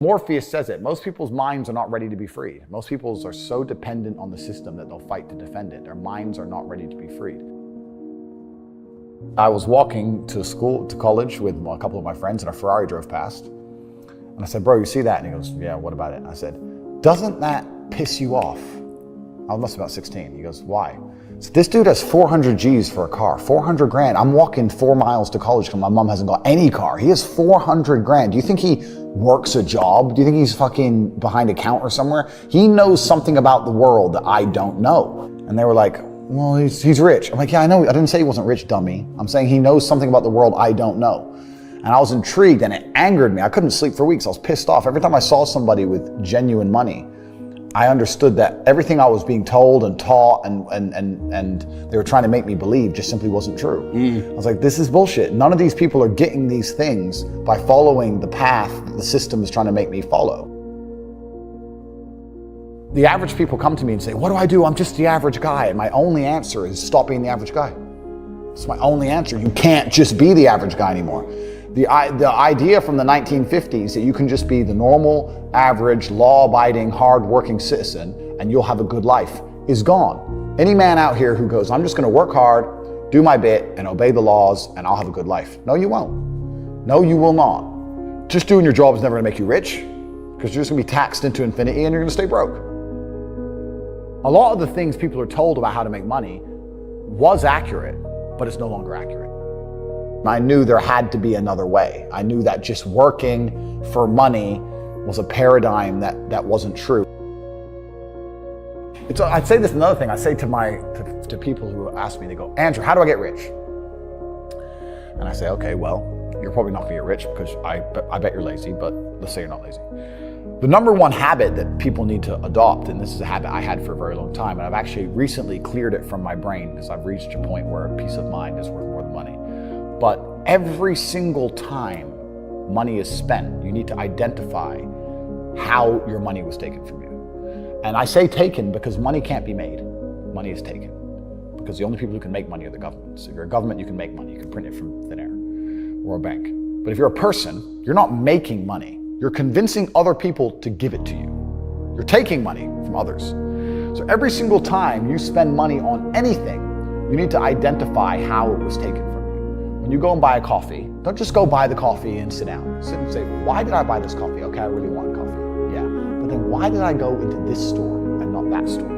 Morpheus says it, most people's minds are not ready to be freed. Most people are so dependent on the system that they'll fight to defend it. Their minds are not ready to be freed. I was walking to college with a couple of my friends and a Ferrari drove past. And I said, bro, you see that? And he goes, yeah, what about it? And I said, doesn't that piss you off? I must be about 16. He goes, why? So this dude has 400 G's for a car, 400 grand. I'm walking 4 miles to college because my mom hasn't got any car. He has 400 grand. Do you think he works a job? Do you think he's fucking behind a counter somewhere? He knows something about the world that I don't know. And they were like, well, he's rich. I'm like, yeah, I know. I didn't say he wasn't rich, dummy. I'm saying he knows something about the world I don't know. And I was intrigued and it angered me. I couldn't sleep for weeks. I was pissed off. Every time I saw somebody with genuine money, I understood that everything I was being told and taught and they were trying to make me believe just simply wasn't true. I was like, this is bullshit. None of these people are getting these things by following the path that the system is trying to make me follow. The average people come to me and say, what do I do? I'm just the average guy. And my only answer is stop being the average guy. It's my only answer. You can't just be the average guy anymore. The idea from the 1950s that you can just be the normal, average, law-abiding, hard-working citizen and you'll have a good life is gone. Any man out here who goes, I'm just gonna work hard, do my bit, and obey the laws, and I'll have a good life. No, you won't. No, you will not. Just doing your job is never gonna make you rich because you're just gonna be taxed into infinity and you're gonna stay broke. A lot of the things people are told about how to make money was accurate, but it's no longer accurate. I knew there had to be another way. I knew that just working for money was a paradigm that wasn't true. I'd say this another thing. I say to people who ask me, they go, Andrew, how do I get rich? And I say, okay, well, you're probably not gonna get rich because I bet you're lazy, but let's say you're not lazy. The number one habit that people need to adopt, and this is a habit I had for a very long time, and I've actually recently cleared it from my brain because I've reached a point where peace of mind is worth more than money. But every single time money is spent, you need to identify how your money was taken from you. And I say taken because money can't be made. Money is taken. Because the only people who can make money are the governments. If you're a government, you can make money. You can print it from thin air or a bank. But if you're a person, you're not making money. You're convincing other people to give it to you. You're taking money from others. So every single time you spend money on anything, you need to identify how it was taken from you. When you go and buy a coffee, don't just go buy the coffee and sit down. Sit and say, why did I buy this coffee? Okay, I really want coffee. Yeah. But then why did I go into this store and not that store?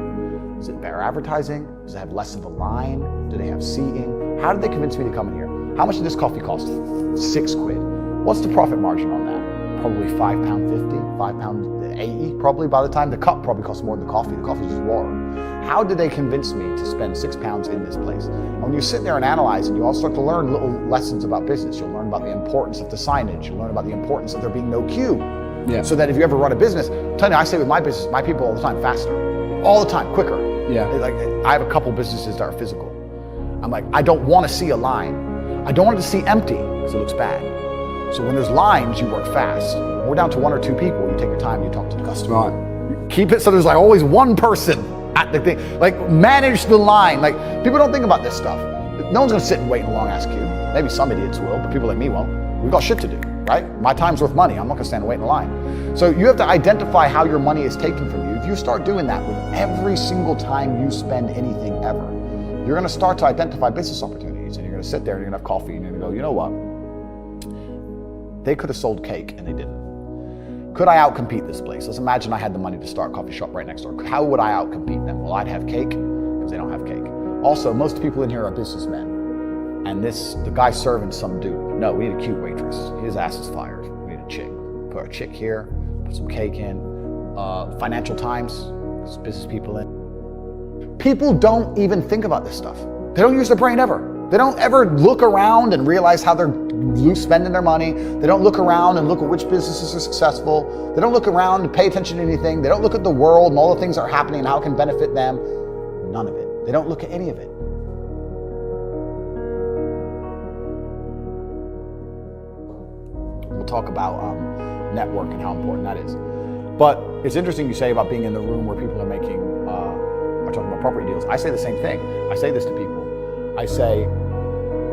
Is it better advertising? Does it have less of a line? Do they have seating? How did they convince me to come in here? How much did this coffee cost? 6 quid. What's the profit margin on that? Probably £5.50, £5.80 probably by the time. The cup probably costs more than the coffee. The coffee's just water. How did they convince me to spend £6 in this place? And when you sit there and analyze and you all start to learn little lessons about business, you'll learn about the importance of the signage. You'll learn about the importance of there being no queue. Yeah. So that if you ever run a business, I'm telling you, I say with my business, my people all the time, faster. All the time, quicker. Yeah. Like, I have a couple businesses that are physical. I'm like, I don't want to see a line. I don't want it to see empty because it looks bad. So when there's lines, you work fast. When we're down to 1 or 2 people, you take your time, you talk to the customer. Right. Keep it so there's like always one person at the thing. Like manage the line. Like people don't think about this stuff. No one's gonna sit and wait in a long ass queue. Maybe some idiots will, but people like me won't. We've got shit to do, right? My time's worth money. I'm not gonna stand and wait in a line. So you have to identify how your money is taken from you. If you start doing that with every single time you spend anything ever, you're gonna start to identify business opportunities and you're gonna sit there and you're gonna have coffee and you're gonna go, you know what? They could have sold cake and they didn't. Could I outcompete this place? Let's imagine I had the money to start a coffee shop right next door. How would I outcompete them? Well, I'd have cake because they don't have cake. Also, most people in here are businessmen. And the guy serving some dude. No, we need a cute waitress. His ass is fired. We need a chick. Put a chick here, put some cake in. Financial Times, there's business people in. People don't even think about this stuff. They don't use their brain ever. They don't ever look around and realize how they're spending their money. They don't look around and look at which businesses are successful. They don't look around and pay attention to anything. They don't look at the world and all the things that are happening and how it can benefit them. None of it. They don't look at any of it. We'll talk about network and how important that is. But it's interesting you say about being in the room where people are talking about property deals. I say the same thing. I say this to people. I say,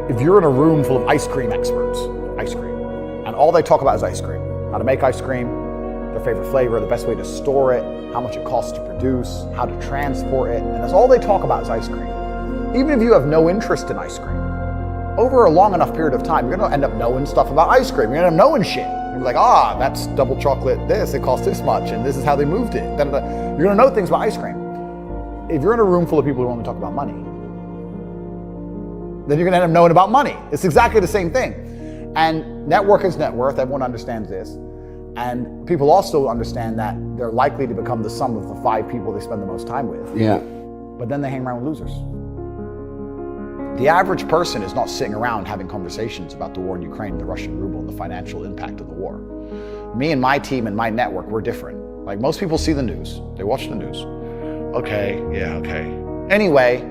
if you're in a room full of ice cream experts, and all they talk about is ice cream, how to make ice cream, their favorite flavor, the best way to store it, how much it costs to produce, how to transport it, and that's all they talk about is ice cream. Even if you have no interest in ice cream, over a long enough period of time, you're gonna end up knowing stuff about ice cream. You're gonna end up knowing shit. You're like, that's double chocolate this, it costs this much, and this is how they moved it. Da, da, da. You're gonna know things about ice cream. If you're in a room full of people who only talk about money, then you're gonna end up knowing about money. It's exactly the same thing. And network is net worth, everyone understands this. And people also understand that they're likely to become the sum of the 5 people they spend the most time with. Yeah. But then they hang around with losers. The average person is not sitting around having conversations about the war in Ukraine, the Russian ruble, and the financial impact of the war. Me and my team and my network, we're different. Like most people see the news, they watch the news. Okay, yeah, okay. Anyway,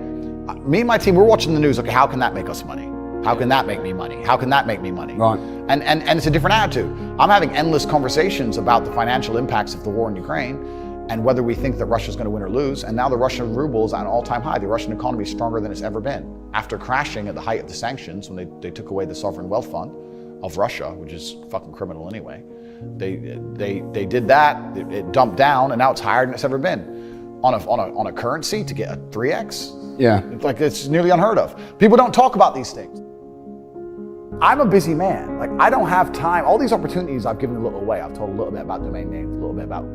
me and my team, we're watching the news. Okay, how can that make us money? How can that make me money? How can that make me money? Right. And it's a different attitude. I'm having endless conversations about the financial impacts of the war in Ukraine and whether we think that Russia's going to win or lose. And now the Russian ruble is at an all-time high. The Russian economy is stronger than it's ever been. After crashing at the height of the sanctions, when they took away the sovereign wealth fund of Russia, which is fucking criminal anyway, they did that. It dumped down, and now it's higher than it's ever been. On a currency to get a 3x. Yeah. It's nearly unheard of. People don't talk about these things. I'm a busy man. Like, I don't have time. All these opportunities I've given a little away. I've told a little bit about domain names, a little bit about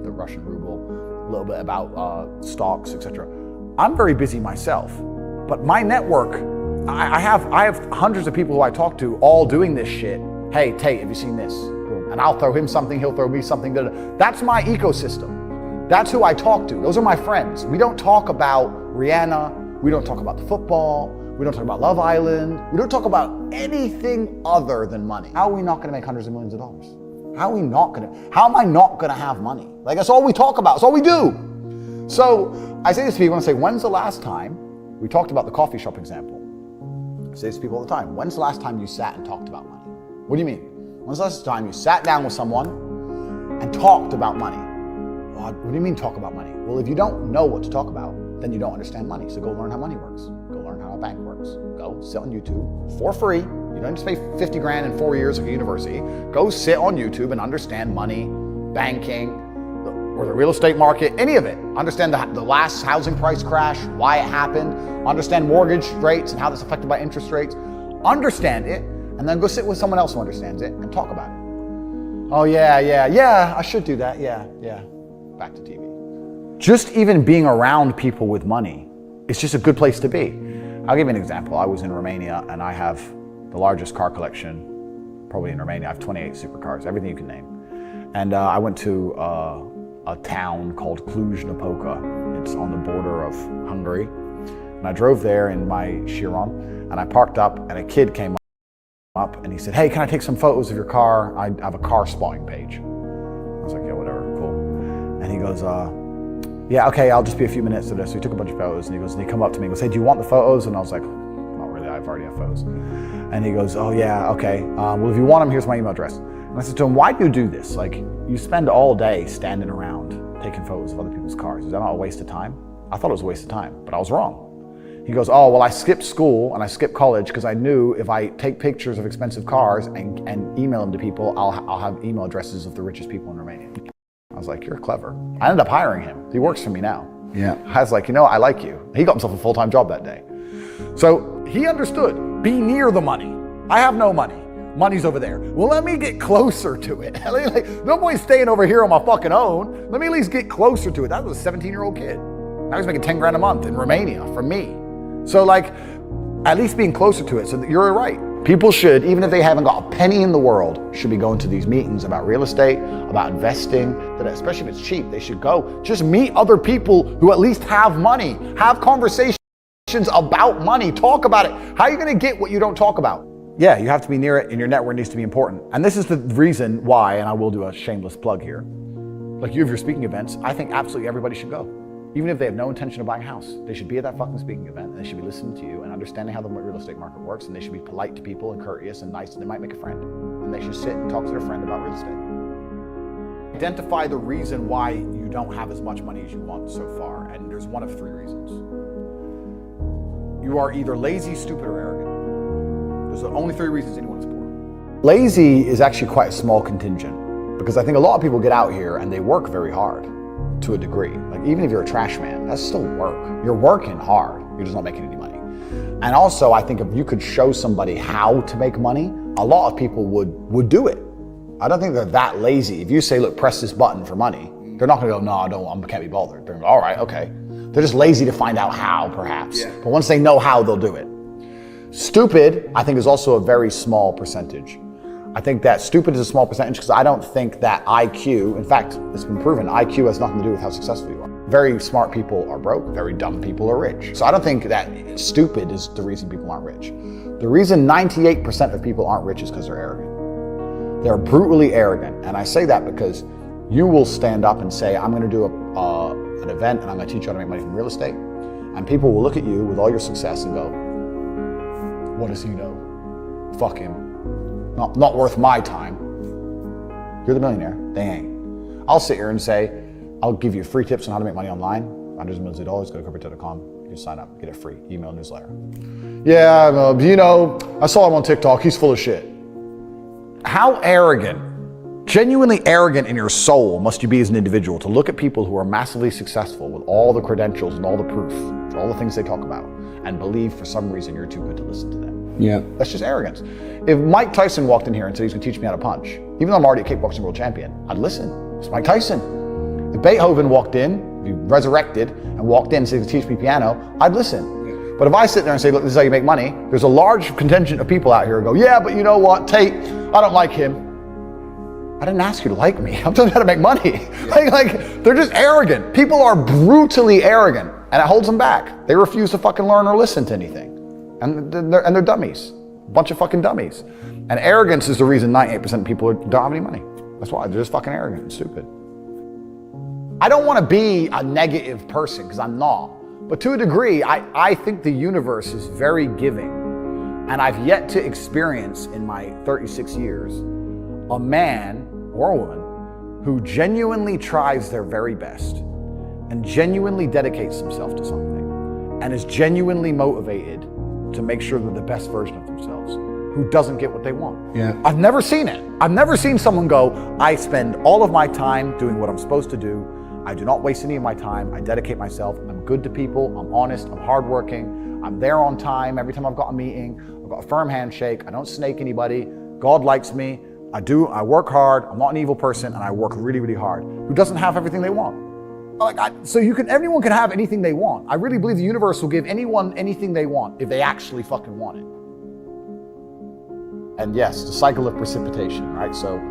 the Russian ruble, a little bit about stocks, etc. I'm very busy myself, but my network, I have hundreds of people who I talk to all doing this shit. Hey, Tate, have you seen this? Boom. And I'll throw him something, he'll throw me something. That's my ecosystem. That's who I talk to. Those are my friends. We don't talk about Rihanna. We don't talk about the football. We don't talk about Love Island. We don't talk about anything other than money. How are we not gonna make hundreds of millions of dollars? How am I not gonna have money? Like, that's all we talk about, that's all we do. So I say this to people, and I say, when's the last time, we talked about the coffee shop example. I say this to people all the time, when's the last time you sat and talked about money? What do you mean? When's the last time you sat down with someone and talked about money? What do you mean talk about money? Well, if you don't know what to talk about, then you don't understand money. So go learn how money works. Go learn how a bank works. Go sit on YouTube for free. You don't have to pay 50 grand in 4 years of university. Go sit on YouTube and understand money, banking, or the real estate market, any of it. Understand the last housing price crash, why it happened. Understand mortgage rates and how that's affected by interest rates. Understand it, and then go sit with someone else who understands it and talk about it. Oh yeah, I should do that, yeah. Back to TV. Just even being around people with money, it's just a good place to be. I'll give you an example. I was in Romania, and I have the largest car collection probably in Romania. I have 28 supercars, everything you can name. And I went to a town called Cluj-Napoca. It's on the border of Hungary. And I drove there in my Chiron, and I parked up, and a kid came up and he said, hey, can I take some photos of your car? I have a car spotting page. I was like, yeah, whatever, cool. And he goes, yeah, okay, I'll just be a few minutes to this. So he took a bunch of photos, and he come up to me and goes, hey, do you want the photos? And I was like, not really, I've already have photos. And he goes, oh yeah, okay. Well, if you want them, here's my email address. And I said to him, why do you do this? Like, you spend all day standing around taking photos of other people's cars. Is that not a waste of time? I thought it was a waste of time, but I was wrong. He goes, oh, well, I skipped school and I skipped college because I knew if I take pictures of expensive cars and email them to people, I'll have email addresses of the richest people in Romania. I was like, you're clever. I ended up hiring him. He works for me now. Yeah. I was like, I like you. He got himself a full-time job that day. So he understood, be near the money. I have no money. Money's over there. Well, let me get closer to it. Like, no point staying over here on my fucking own. Let me at least get closer to it. That was a 17-year-old kid. Now he's making 10 grand a month in Romania from me. So like, at least being closer to it. So you're right. People should, even if they haven't got a penny in the world, should be going to these meetings about real estate, about investing, that especially if it's cheap, they should go. Just meet other people who at least have money. Have conversations about money. Talk about it. How are you going to get what you don't talk about? Yeah, you have to be near it, and your network needs to be important. And this is the reason why, and I will do a shameless plug here. Like, you have your speaking events, I think absolutely everybody should go. Even if they have no intention of buying a house, they should be at that fucking speaking event, and they should be listening to you and understanding how the real estate market works, and they should be polite to people and courteous and nice, and they might make a friend. And they should sit and talk to their friend about real estate. Identify the reason why you don't have as much money as you want so far, and there's one of 3 reasons. You are either lazy, stupid, or arrogant. Those are the only 3 reasons anyone is poor. Lazy is actually quite a small contingent. Because I think a lot of people get out here and they work very hard to a degree. Like even if you're a trash man, that's still work. You're working hard, you're just not making any money. And also I think if you could show somebody how to make money, a lot of people would do it. I don't think they're that lazy. If you say, look, press this button for money, they're not gonna go, no, I can't be bothered. They're gonna go, all right, okay. They're just lazy to find out how, perhaps. Yeah. But once they know how, they'll do it. Stupid, I think, is also a very small percentage. I think that stupid is a small percentage because I don't think that IQ, in fact, it's been proven, IQ has nothing to do with how successful you are. Very smart people are broke, very dumb people are rich. So I don't think that stupid is the reason people aren't rich. The reason 98% of people aren't rich is because they're arrogant. They're brutally arrogant. And I say that because you will stand up and say, I'm gonna do an event and I'm gonna teach you how to make money from real estate. And people will look at you with all your success and go, what does he know? Fuck him. Not worth my time. You're the millionaire, they ain't. I'll sit here and say, I'll give you free tips on how to make money online. Hundreds of millions of dollars, go to COBRA TATE.com. You can sign up, get a free email newsletter. Yeah, you know, I saw him on TikTok, he's full of shit. How arrogant, genuinely arrogant in your soul must you be as an individual to look at people who are massively successful with all the credentials and all the proof, for all the things they talk about, and believe for some reason you're too good to listen to them. Yeah. That's just arrogance. If Mike Tyson walked in here and said he's gonna teach me how to punch, even though I'm already a kickboxing world champion, I'd listen. It's Mike Tyson. If Beethoven walked in, if he resurrected and walked in and said he's gonna teach me piano, I'd listen. Yeah. But if I sit there and say, look, this is how you make money, there's a large contingent of people out here who go, yeah, but you know what, Tate, I don't like him. I didn't ask you to like me. I'm telling you how to make money. Yeah. like they're just arrogant. People are brutally arrogant and it holds them back. They refuse to fucking learn or listen to anything. And they're dummies, a bunch of fucking dummies. And arrogance is the reason 98% of people don't have any money. That's why, they're just fucking arrogant and stupid. I don't want to be a negative person, because I'm not. But to a degree, I think the universe is very giving. And I've yet to experience in my 36 years, a man or a woman who genuinely tries their very best and genuinely dedicates himself to something and is genuinely motivated to make sure they're the best version of themselves, who doesn't get what they want. Yeah. I've never seen it. I've never seen someone go, I spend all of my time doing what I'm supposed to do. I do not waste any of my time. I dedicate myself. I'm good to people. I'm honest. I'm hardworking. I'm there on time every time I've got a meeting. I've got a firm handshake. I don't snake anybody. God likes me. I work hard. I'm not an evil person, and I work really, really hard. Who doesn't have everything they want? Everyone can have anything they want. I really believe the universe will give anyone anything they want if they actually fucking want it. And yes, the cycle of precipitation, right? So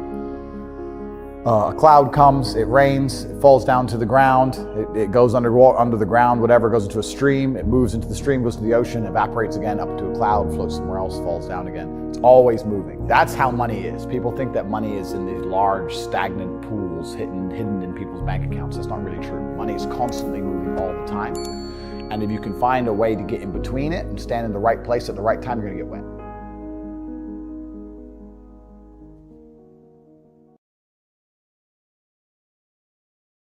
a cloud comes, it rains, it falls down to the ground, it goes under the ground, whatever, goes into a stream, it moves into the stream, goes to the ocean, evaporates again, up to a cloud, floats somewhere else, falls down again. It's always moving. That's how money is. People think that money is in these large, stagnant pools hidden in people's bank accounts. That's not really true. Money is constantly moving all the time. And if you can find a way to get in between it and stand in the right place at the right time, you're gonna get wet.